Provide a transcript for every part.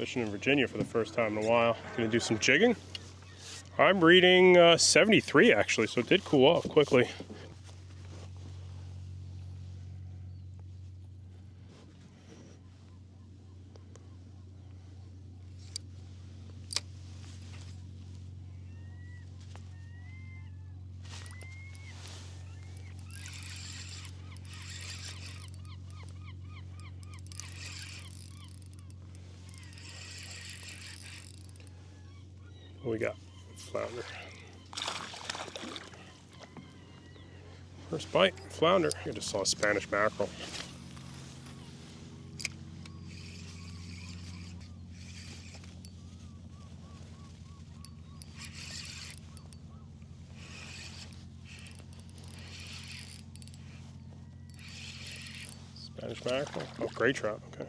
Fishing in Virginia for the first time in a while. Gonna do some jigging. I'm reading 73 actually, so it did cool off quickly. What we got? Flounder. First bite, flounder. I just saw a Spanish mackerel. Spanish mackerel? Oh, gray trout, okay.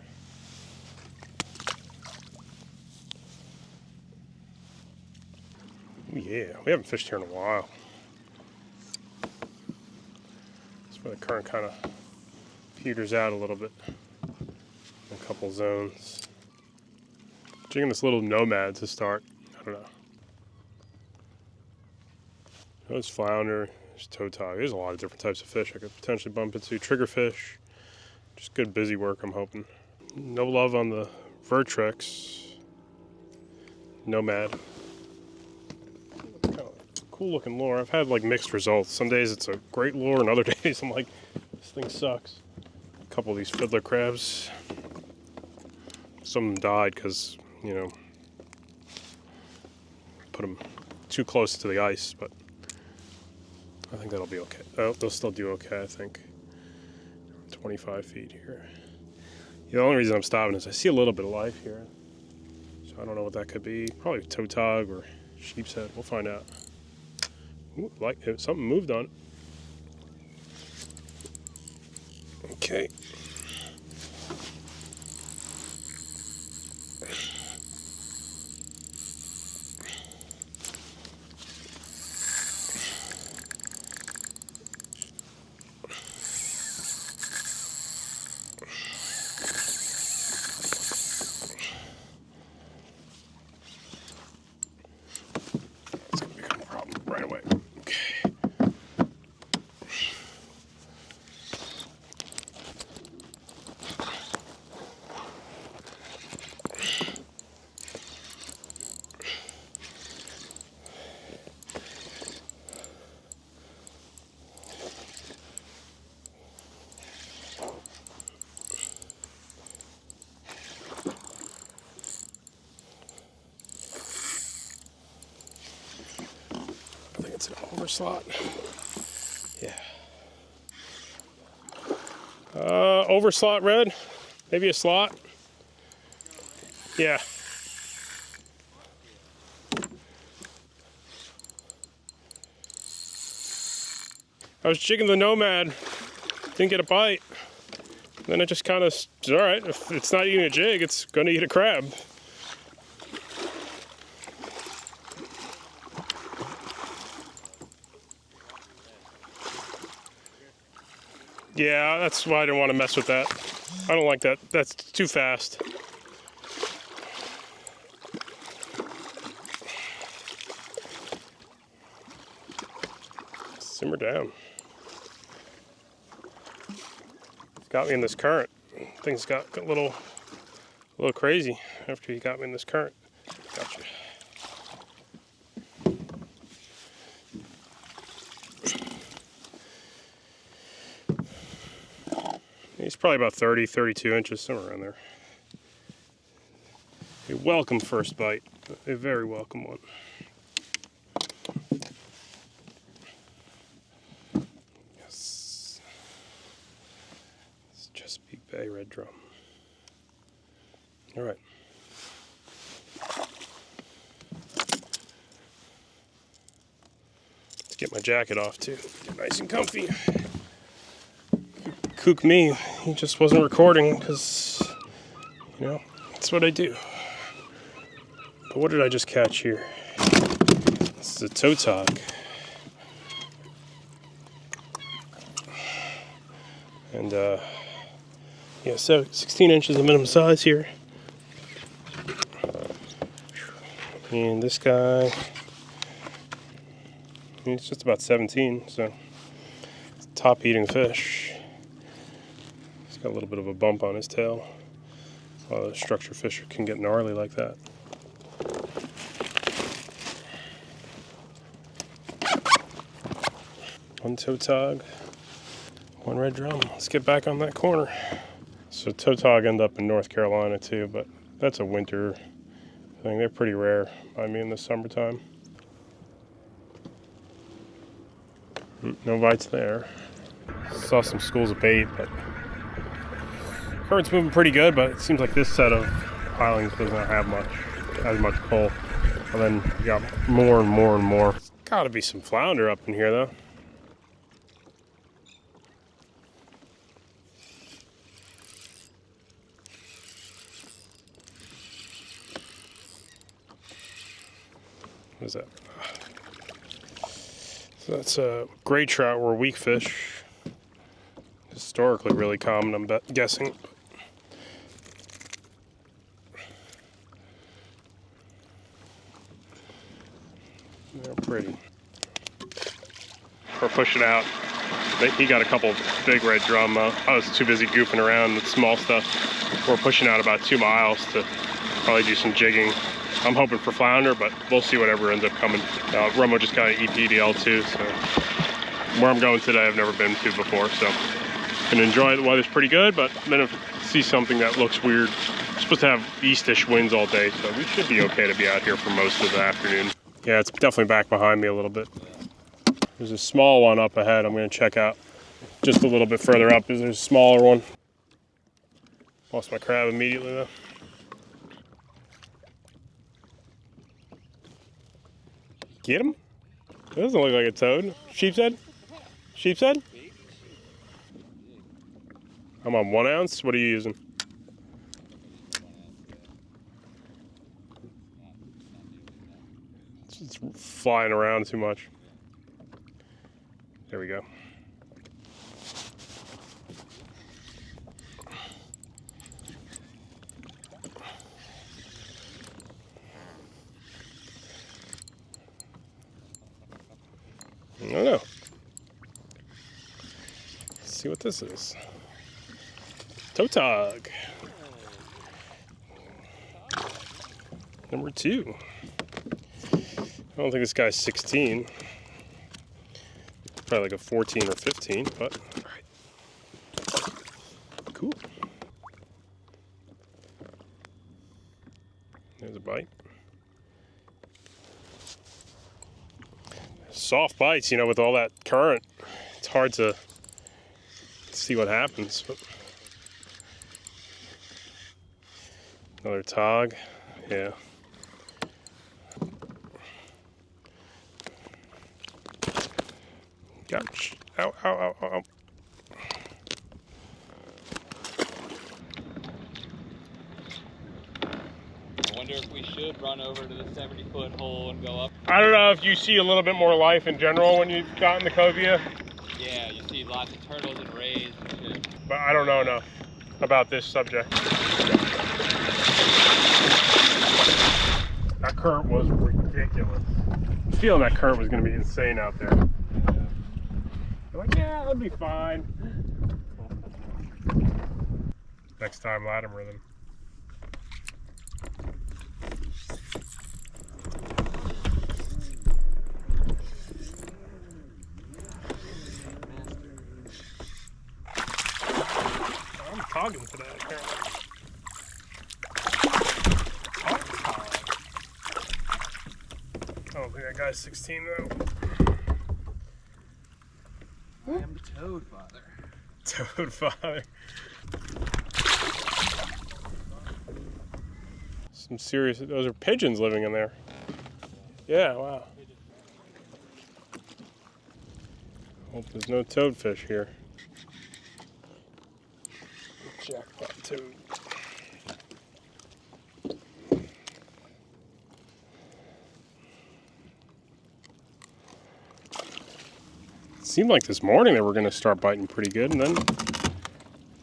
Yeah, we haven't fished here in a while. That's where the current kind of peters out a little bit in a couple zones. Jigging this little nomad to start. I don't know. There's flounder, there's tautog. There's a lot of different types of fish I could potentially bump into. Triggerfish, just good busy work, I'm hoping. No love on the Vertrix nomad. Cool looking lure. I've had like mixed results. Some days it's a great lure and other days I'm like, this thing sucks. A couple of these fiddler crabs. Some of them died because, you know, put them too close to the ice, but I think that'll be okay. Oh, they'll still do okay, I think. 25 feet here. The only reason I'm stopping is I see a little bit of life here. So I don't know what that could be. Probably tautog or sheepshead. We'll find out. Ooh, like something moved on it. Okay. It's gonna become a problem right away. I think it's an overslot. Yeah. Overslot red. Maybe a slot. Yeah. I was jigging the nomad. Didn't get a bite. Then it just kind of, all right, if it's not eating a jig, it's going to eat a crab. Yeah, that's why I didn't want to mess with that. I don't like that. That's too fast. Simmer down. It's got me in this current. Things got a little crazy after he got me in this current. Gotcha. He's probably about 30, 32 inches, somewhere around there. A welcome first bite, a very welcome one. Yes. It's Chesapeake Bay red drum. All right. Let's get my jacket off too. Get nice and comfy. Kook me, he just wasn't recording because, you know, that's what I do. But what did I just catch here? This is a tautog. And, yeah, so 16 inches of minimum size here. And this guy, he's just about 17, so top eating fish. He's got a little bit of a bump on his tail. A lot of structure fish can get gnarly like that. One tautog, one red drum. Let's get back on that corner. So tautog end up in North Carolina too, but that's a winter thing. They're pretty rare by me in the summertime. No bites there. Saw some schools of bait, but current's moving pretty good, but it seems like this set of pilings does not have as much pull. And then you got more and more and more. There's gotta be some flounder up in here though. What is that? So that's a gray trout or weak fish. Historically really common, I'm guessing. They're pretty. We're pushing out. He got a couple big red drum. I was too busy goofing around with small stuff. We're pushing out about 2 miles to probably do some jigging. I'm hoping for flounder, but we'll see whatever ends up coming. Romo just got an ePDL too, so where I'm going today I've never been to before, so gonna enjoy it. The weather's pretty good, but then if I see something that looks weird, we're supposed to have eastish winds all day, so we should be okay to be out here for most of the afternoon. Yeah, it's definitely back behind me a little bit. There's a small one up ahead I'm gonna check out just a little bit further up. There's a smaller one. Lost my crab immediately though. Get him? That doesn't look like a toad. Sheepshead? Sheepshead? I'm on 1 ounce. What are you using? It's flying around too much. There we go. I don't know. Let's see what this is. Tautog. Number 2. I don't think this guy's 16. Probably like a 14 or 15, but all right. Cool. There's a bite. Soft bites, you know, with all that current. It's hard to see what happens. But another tog, yeah. Gosh, ow, ow, ow, ow. I wonder if we should run over to the 70-foot hole and go up. I don't know if you see a little bit more life in general when you've gotten the cobia. Yeah, you see lots of turtles and rays and shit. But I don't know enough about this subject. That current was ridiculous. I'm feeling that current was going to be insane out there. I'm like, yeah, that'll be fine. Next time, Latin rhythm. I'm togging today, apparently. I don't think that guy's 16 though. I am the toad father. Toad father. Some serious, those are pigeons living in there. Yeah, wow. Hope there's no toadfish here. Jackpot toad. It seemed like this morning they were going to start biting pretty good and then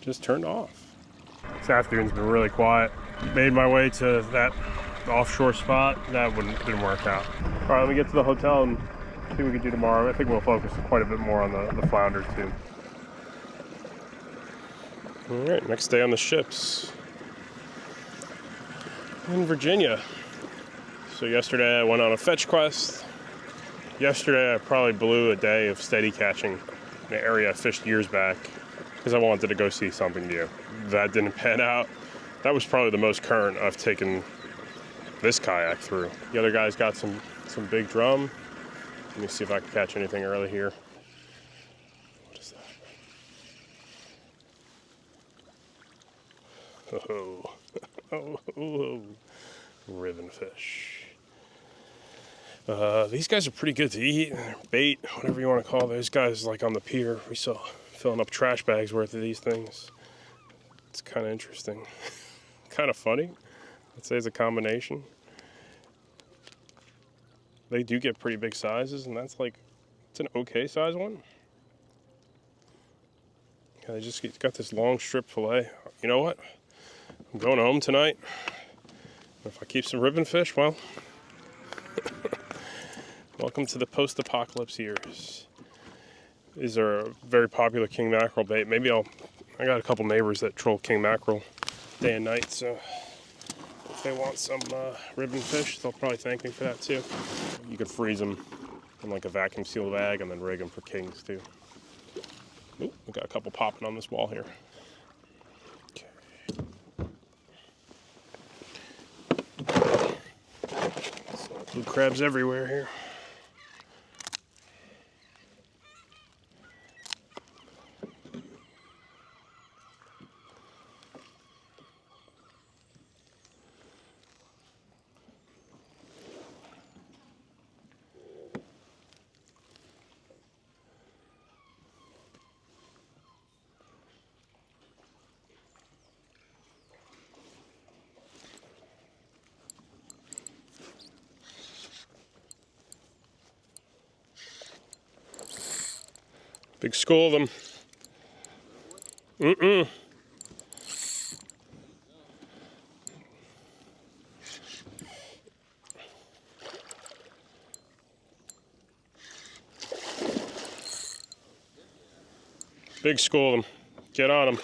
just turned off. This afternoon's been really quiet. Made my way to that offshore spot, that didn't work out. All right, let me get to the hotel and see what we can do tomorrow. I think we'll focus quite a bit more on the flounder too. All right, next day on the ships in Virginia. So yesterday I went on a fetch quest. Yesterday I probably blew a day of steady catching in an area I fished years back because I wanted to go see something new. That didn't pan out. That was probably the most current I've taken this kayak through. The other guy's got some big drum. Let me see if I can catch anything early here. What is that? Oh, oh, ribbon fish. These guys are pretty good to eat. Bait, whatever you want to call those guys, like on the pier. We saw filling up trash bags worth of these things. It's kind of interesting. Kind of funny. I'd say it's a combination. They do get pretty big sizes, and that's like, it's an okay size one. Yeah, they just got this long strip fillet. You know what? I'm going home tonight. If I keep some ribbon fish, well, welcome to the post-apocalypse years. These are a very popular king mackerel bait. Maybe I got a couple neighbors that troll king mackerel day and night, so if they want some ribbon fish, they'll probably thank me for that too. You could freeze them in like a vacuum sealed bag and then rig them for kings too. Ooh, we got a couple popping on this wall here. Okay. So, blue crabs everywhere here. Big school of them. Big school of them. Get on them.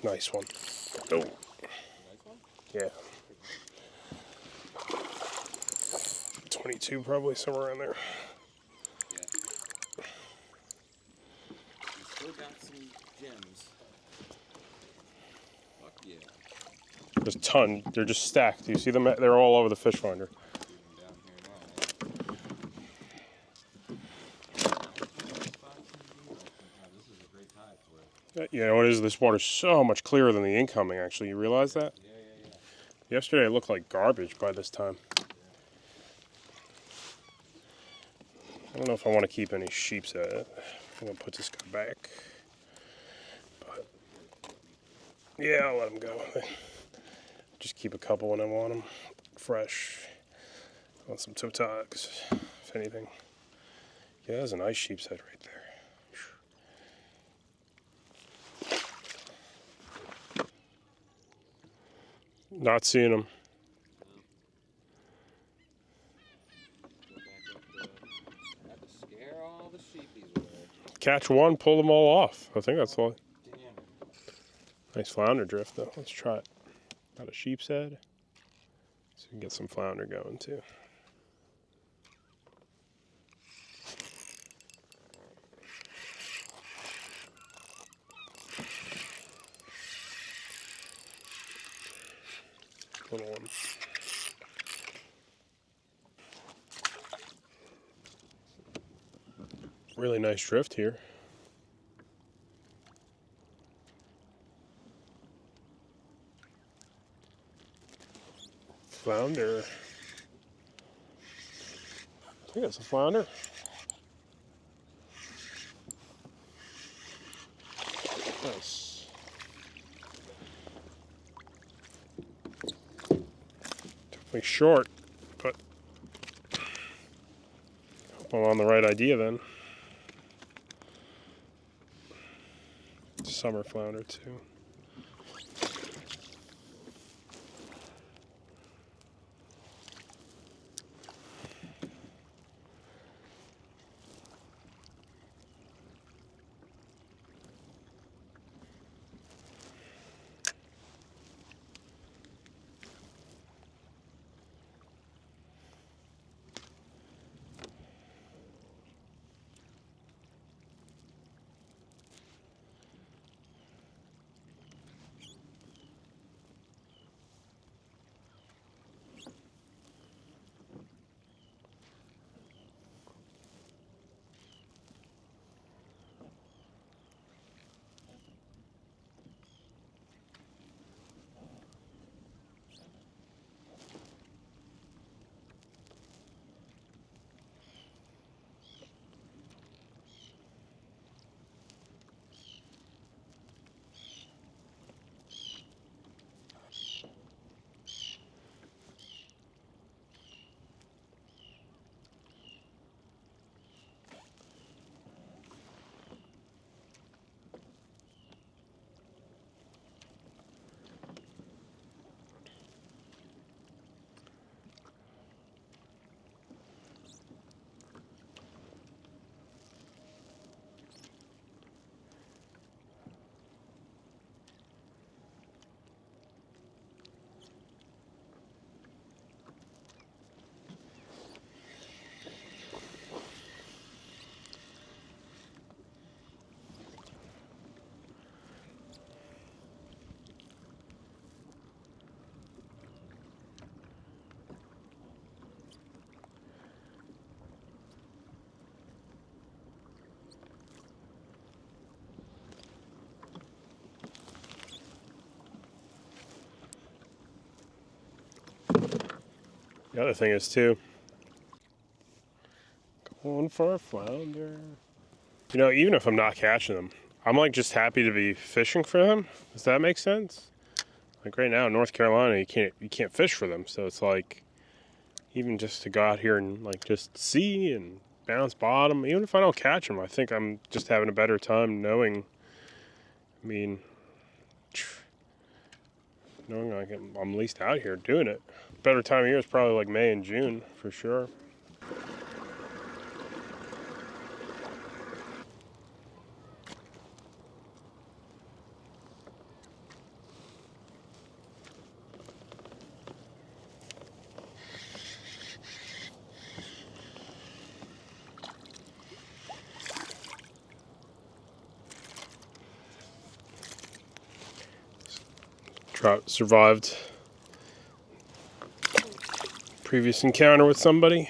Nice one. Oh. Yeah. 22 probably, somewhere around there. Yeah. We still got some gems. Fuck yeah. There's a ton. They're just stacked. You see them? They're all over the fish finder. You know what it is? This water's so much clearer than the incoming, actually. You realize that? Yeah. Yesterday it looked like garbage by this time. I don't know if I want to keep any sheepshead. I'm going to put this guy back. But yeah, I'll let him go. Just keep a couple when I want them fresh. I want some toe tags, if anything. Yeah, there's a nice sheepshead right there. Not seeing them. Had to scare all the sheepies away. Catch one, pull them all off. I think that's all. Damn it. Nice flounder drift though. Let's try it. Got a sheepshead. So we can get some flounder going too. Little one. Really nice drift here. Flounder. think it's a flounder. Nice. Definitely short, but hope I'm on the right idea then. It's a summer flounder too. The other thing is too, going for a flounder. You know, even if I'm not catching them, I'm like just happy to be fishing for them. Does that make sense? Like right now in North Carolina, you can't fish for them, so it's like even just to go out here and like just see and bounce bottom, even if I don't catch them, I think I'm just having a better time knowing. I mean, knowing like I'm at least out here doing it. Better time of year is probably like May and June for sure. Trout survived previous encounter with somebody.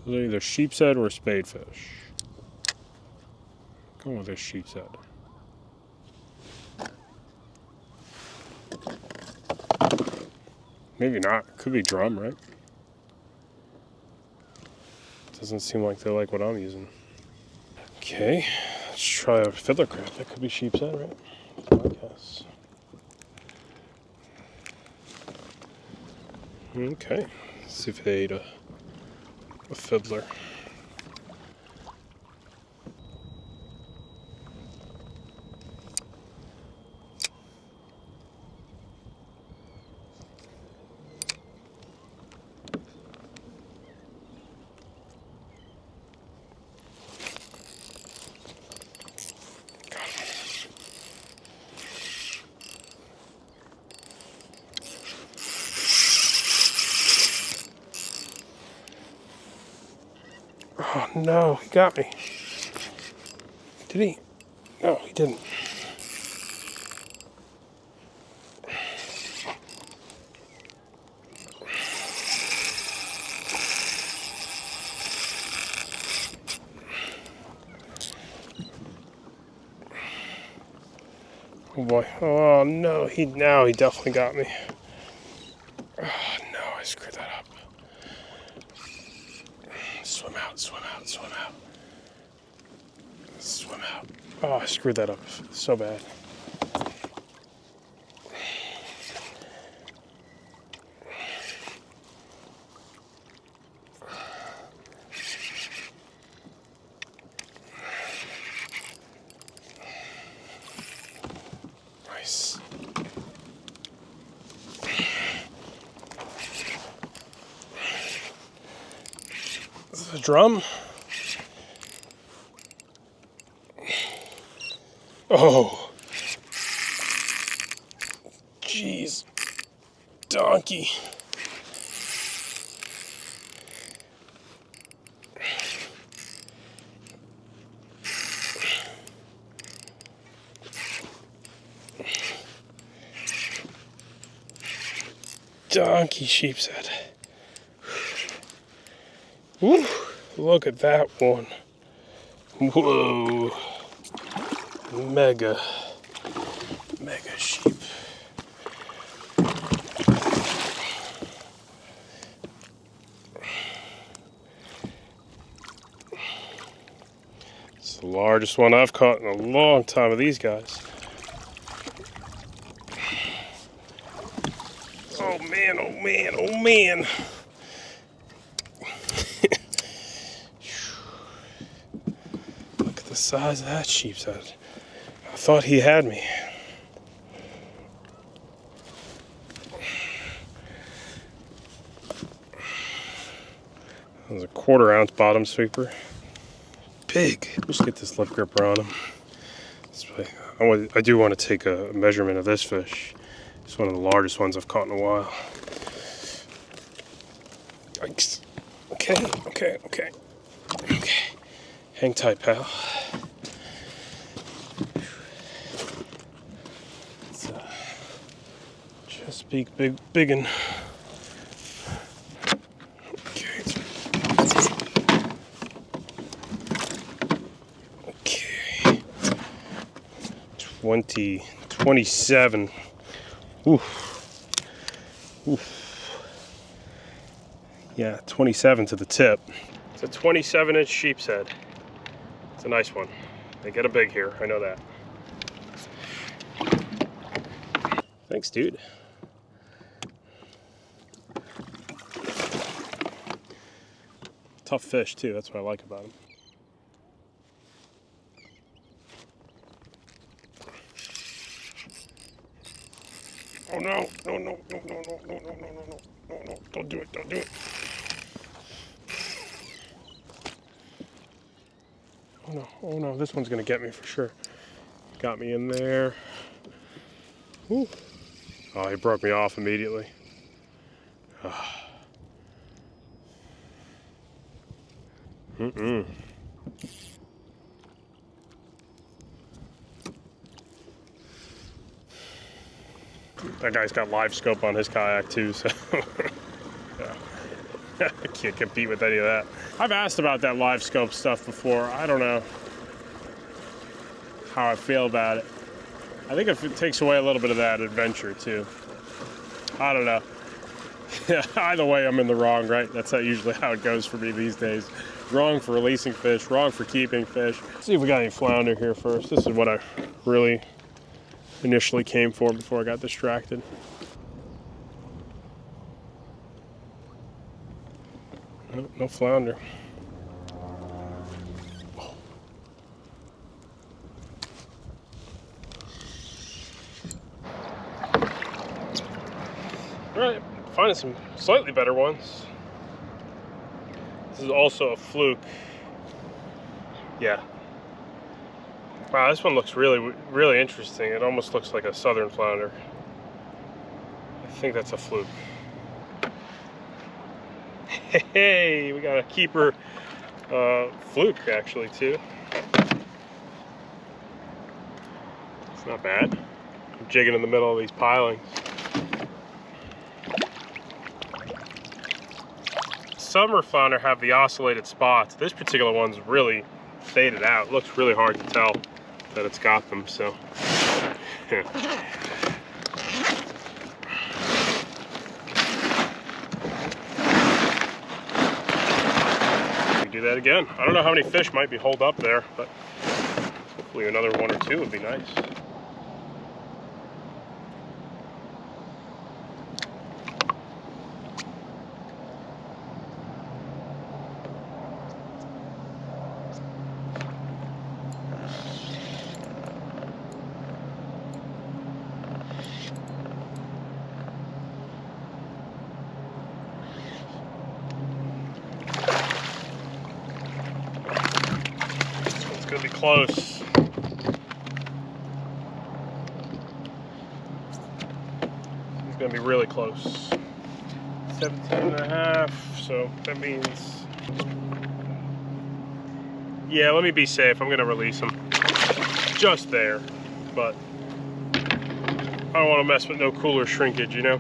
They're either sheepshead or spadefish. Going with a sheepshead. Maybe not. Could be drum, right? Doesn't seem like they like what I'm using. Okay, let's try a fiddler crab. That could be sheepshead, right? I guess. Okay, let's see if they ate a fiddler. Oh no, he got me. Did he? No, he didn't. Oh boy. Oh no, he definitely got me. Oh no, I screwed that up. Swim out, swim out, swim out. Swim out. Oh, I screwed that up so bad. Nice. This is a drum. Oh, jeez, donkey. Donkey sheepshead. Woo, look at that one. Whoa. Mega sheep. It's the largest one I've caught in a long time of these guys. Oh man, oh man, oh man. Look at the size of that sheepshead. I thought he had me. That was a 1/4 ounce bottom sweeper. Big. Let's get this lip gripper on him. I do want to take a measurement of this fish. It's one of the largest ones I've caught in a while. Yikes. Okay. Hang tight, pal. Chesapeake biggin. Okay. 27. Oof. Yeah, 27 to the tip. It's a 27-inch sheepshead. It's a nice one. They get them big here, I know that. Thanks, dude. Tough fish too, that's what I like about them. Oh no, no, don't do it. Oh no, this one's gonna get me for sure. Got me in there. Woo. Oh, he broke me off immediately. That guy's got live scope on his kayak too, so yeah. I can't compete with any of that. I've asked about that live scope stuff before. I don't know how I feel about it. I think it takes away a little bit of that adventure too. I don't know. Yeah, either way, I'm in the wrong, right? That's usually how it goes for me these days. Wrong for releasing fish, wrong for keeping fish. Let's see if we got any flounder here first. This is what I really initially came for before I got distracted. No flounder. All right, finding some slightly better ones. This is also a fluke. Yeah. Wow, this one looks really interesting. It almost looks like a southern flounder. I think that's a fluke. Hey, we got a keeper fluke actually too. It's not bad. I'm jigging in the middle of these pilings. Summer flounder have the oscillated spots. This particular one's really faded out. It looks really hard to tell that it's got them, so yeah. We do that again. I don't know how many fish might be holed up there, but hopefully another 1 or 2 would be nice. Gonna be close. He's gonna be really close. 17.5, so that means, yeah, let me be safe. I'm gonna release him just there, but I don't want to mess with no cooler shrinkage, you know?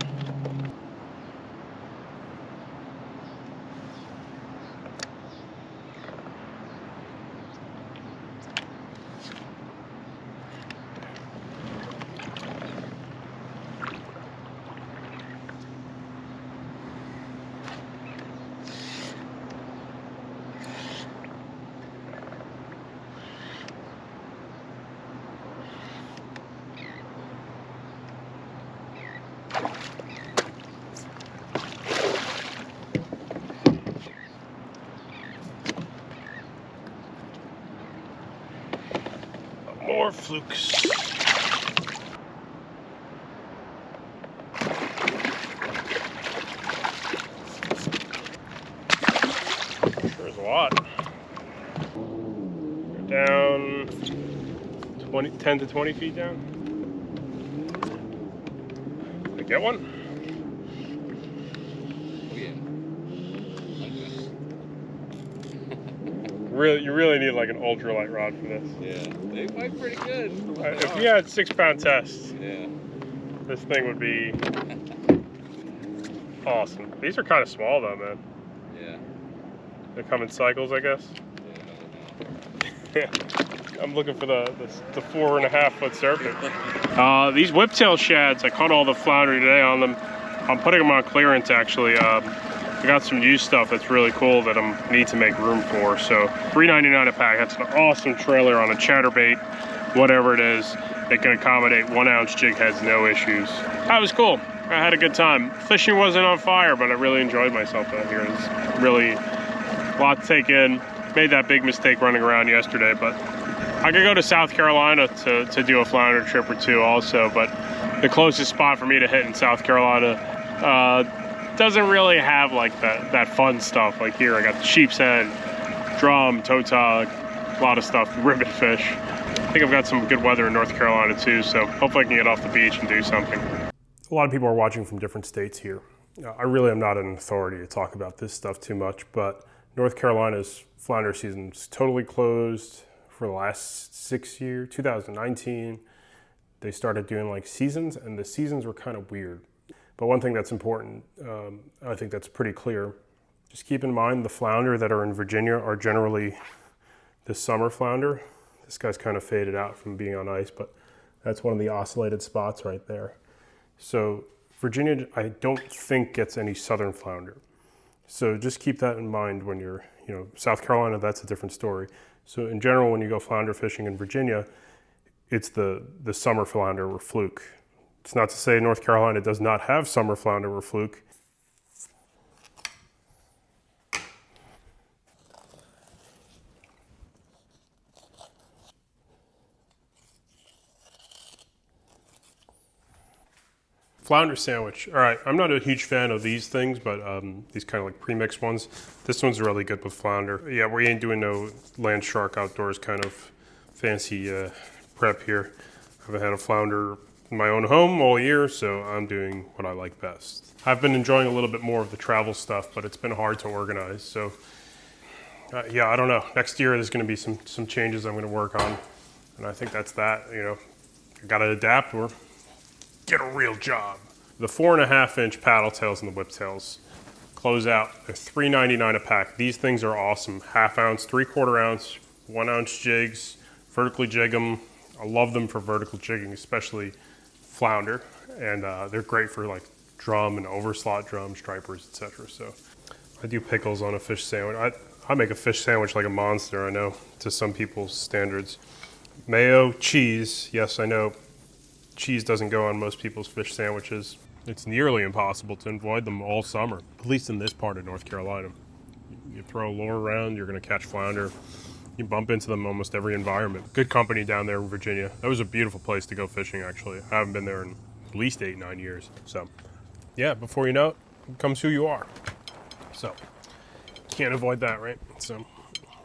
More flukes. There's a lot. We're down 10 to 20 feet down. Did I get one? Oh yeah. You really need like an ultralight rod for this. Yeah, they fight pretty good. If you had 6-pound tests, Yeah. this thing would be awesome. These are kind of small though, man. Yeah. They come in cycles, I guess. Yeah. I'm looking for the 4.5-foot serpent. These whiptail shads, I caught all the flounder today on them. I'm putting them on clearance actually. I got some used stuff that's really cool that I need to make room for. So $3.99 a pack. That's an awesome trailer on a chatterbait, whatever it is. It can accommodate 1-ounce jig heads, no issues. That was cool. I had a good time. Fishing wasn't on fire, but I really enjoyed myself out here. It was really a lot to take in. Made that big mistake running around yesterday, but I could go to South Carolina to do a flounder trip or 2 also, but the closest spot for me to hit in South Carolina doesn't really have like that fun stuff. Like here I got the sheepshead, drum, toe tug, a lot of stuff, ribbon fish. I think I've got some good weather in North Carolina too, so hopefully I can get off the beach and do something. A lot of people are watching from different states here. I really am not an authority to talk about this stuff too much, but North Carolina's flounder season is totally closed for the last 6 years. 2019, they started doing like seasons, and the seasons were kind of weird. But one thing that's important, I think that's pretty clear, just keep in mind the flounder that are in Virginia are generally the summer flounder. This guy's kind of faded out from being on ice, but that's one of the oscillated spots right there. So Virginia, I don't think gets any southern flounder. So just keep that in mind when you're, South Carolina, that's a different story. So in general, when you go flounder fishing in Virginia, it's the summer flounder or fluke. It's not to say North Carolina does not have summer flounder or fluke. Flounder sandwich. All right, I'm not a huge fan of these things, but these kind of like pre-mixed ones. This one's really good with flounder. Yeah, we ain't doing no land shark outdoors kind of fancy prep here. I haven't had a flounder in my own home all year, so I'm doing what I like best. I've been enjoying a little bit more of the travel stuff, but it's been hard to organize. So yeah, I don't know. Next year there's going to be some changes I'm going to work on, and I think that's that. I got to adapt or get a real job. The 4.5-inch paddle tails and the whiptails close out. They're $3.99 a pack. These things are awesome. 1/2 ounce, 3/4 ounce, 1-ounce jigs, vertically jig them. I love them for vertical jigging, especially flounder, and they're great for like drum and overslot drum, stripers, etc. So I do pickles on a fish sandwich. I make a fish sandwich like a monster, I know, to some people's standards. Mayo, cheese. Yes, I know cheese doesn't go on most people's fish sandwiches. It's nearly impossible to avoid them all summer, at least in this part of North Carolina. You throw a lure around, you're going to catch flounder. You bump into them almost every environment. Good company down there in Virginia. That was a beautiful place to go fishing, actually. I haven't been there in at least 8-9 years. So, yeah, before you know it, it becomes who you are. So, can't avoid that, right? So,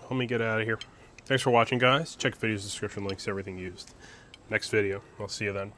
let me get out of here. Thanks for watching, guys. Check video's description links, everything used. Next video. I'll see you then.